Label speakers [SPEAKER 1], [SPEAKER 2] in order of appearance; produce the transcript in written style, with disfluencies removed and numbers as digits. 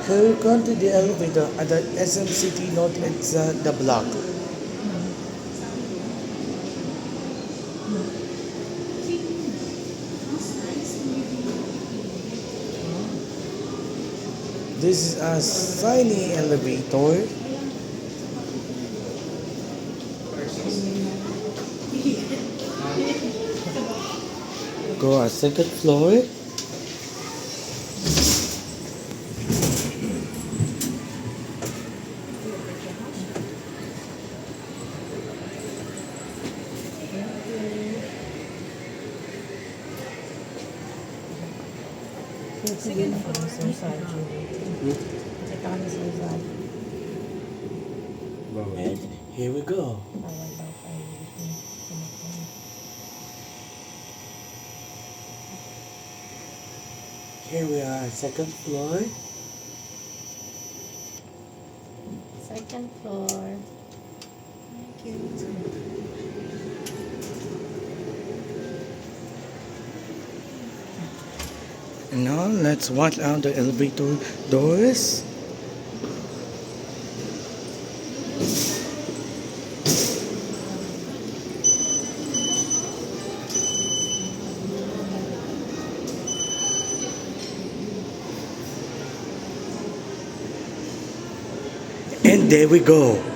[SPEAKER 1] Here we come to the elevator at the SM City North Edsa, the block. This is a Syney elevator. Go at second floor.
[SPEAKER 2] Sige na po sa surgery. Ito kami sa surgery.
[SPEAKER 1] And here we go.
[SPEAKER 2] Bawal daw tayo.
[SPEAKER 1] Here we are, second floor.
[SPEAKER 2] Second floor. Thank you.
[SPEAKER 1] Now let's watch out the elevator doors. And there we go.